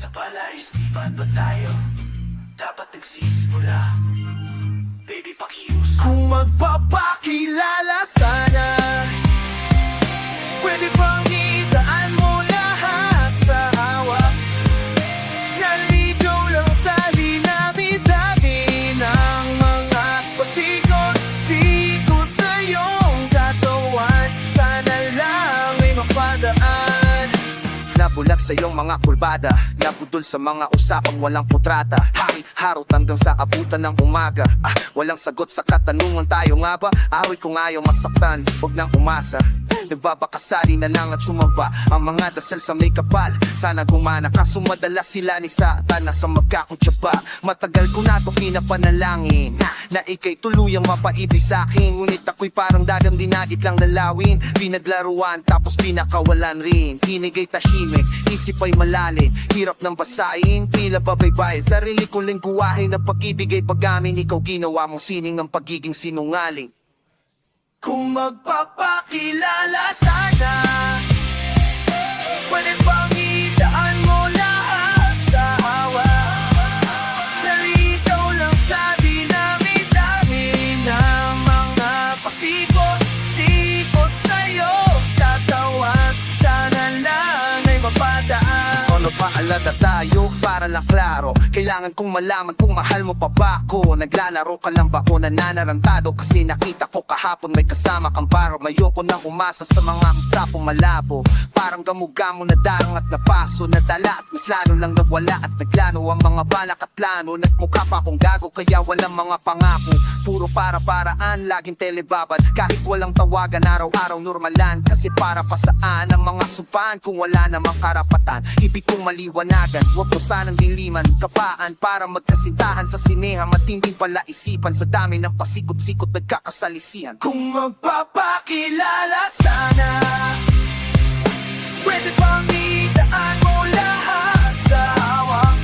Sa palaisipan ba tayo dapat nagsisimula? Baby, pakiusap. Kung magpapakilala sana, pwede bang idaan mo lahat sa hawak? Naligaw lang sa dinami-dami ng mga pasikot-sikot sa iyong katawan. Sana lang ay mapadaan. Nabulag sa iyong mga kurbada, nabudol sa mga usapang walang putrata. Harot hanggang sa abutan ng umaga. Walang sagot sa katanungan, tayo nga ba? Awit kung ayaw masaktan, huwag nang umasa. Nagbabakasali na lang at sumaba ang mga dasal sa may kapal. Sana gumana, kaso madalas sila ni Satan sa magkakutsaba. Matagal ko na ito pinapanalangin na ika'y tuluyang mapaibig sa'kin. Ngunit ako'y parang dagang dinagit lang lalawin. Pinaglaruan tapos pinakawalan rin. Kinigay tahimik, isip ay malalim. Hirap ng basahin, pila babaybayin. Sarili kong lingguwahe na pag-ibig ay pag-amin. Ikaw ginawa mong sining ng pagiging sinungaling. Kung magpapakilala sana, pwede bang idaan mo lahat sa hawak? Nalitaw lang sa dinami-dami ng mga pasikot-sikot sa'yo katawan. Sana lang ay mapadaan. Ano paalala tayo para lang klaro? Kailangan kong malaman kung mahal mo pa ba ako. Naglalaro ka lang ba o nananarantado? Kasi nakita ko kahapon may kasama kang baro. Mayoko nang umasa sa mga usapong malabo. Parang gamugamo na darang at napaso. Nadala at mas lalo lang nawala at naglano ang mga balak at plano. Nagmukha pa akong gago kaya walang mga pangako. Puro para-paraan, laging telebabad. Kahit walang tawagan, araw-araw normalan. Kasi para pa saan ang mga sumpaan kung wala namang karapatan? Ibig kong maliwanagan, huwag mo sanang diliman. Kapaan para magkasintahan sa sineha. Matinding palaisipan sa dami ng pasikot-sikot nagkakasalisihan. Kung magpapakilala sana, pwede bang idaan mo lahat sa hawak?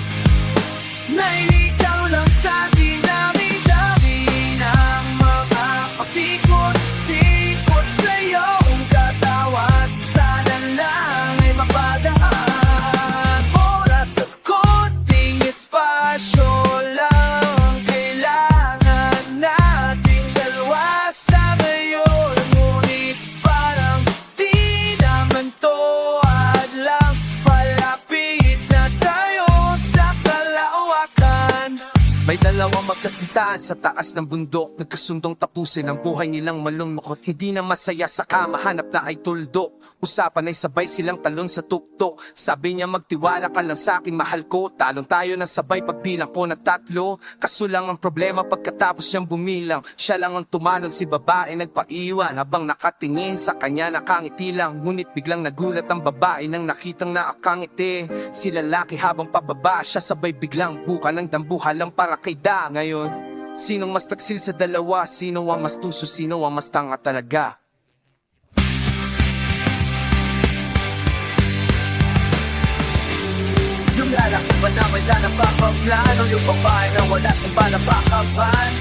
Nailikaw lang sa dinami-dami ng mga pasikot-sikot sa iyong katawan. Sana lang ay mapadaan. Oras at konting espasyo lang kailangan nating dalawa sa ngayon. Ngunit parang di naman to hadlang. Palapit na tayo sa kalawakan. May dalawang magkasintahan sa taas ng bundok. Nagkasundong tapusin ang buhay nilang malungkot. Hindi na masaya sa kama, hanap na ay tuldok. Usapan ay sabay silang talon sa tuktok. Sabi niya magtiwala ka lang sa akin, mahal ko. Talon tayo ng sabay pagbilang ko na 3. Kaso lang ang problema pagkatapos niyang bumilang. Siya lang ang tumalon, si babae nagpaiwan. Habang nakatingin sa kanya nakangiti lang. Ngunit biglang nagulat ang babae nang nakitang nakakangiti. Si lalaki habang pababa siya, sabay biglang buka ng dambuha lang para kay Da. Ngayon, sinong mas taksil sa dalawa? Sino ang mas tuso? Sino ang mas tanga talaga? Yung lalaki ba na wala na papaplano? Yung babae na wala siyang balapakapan?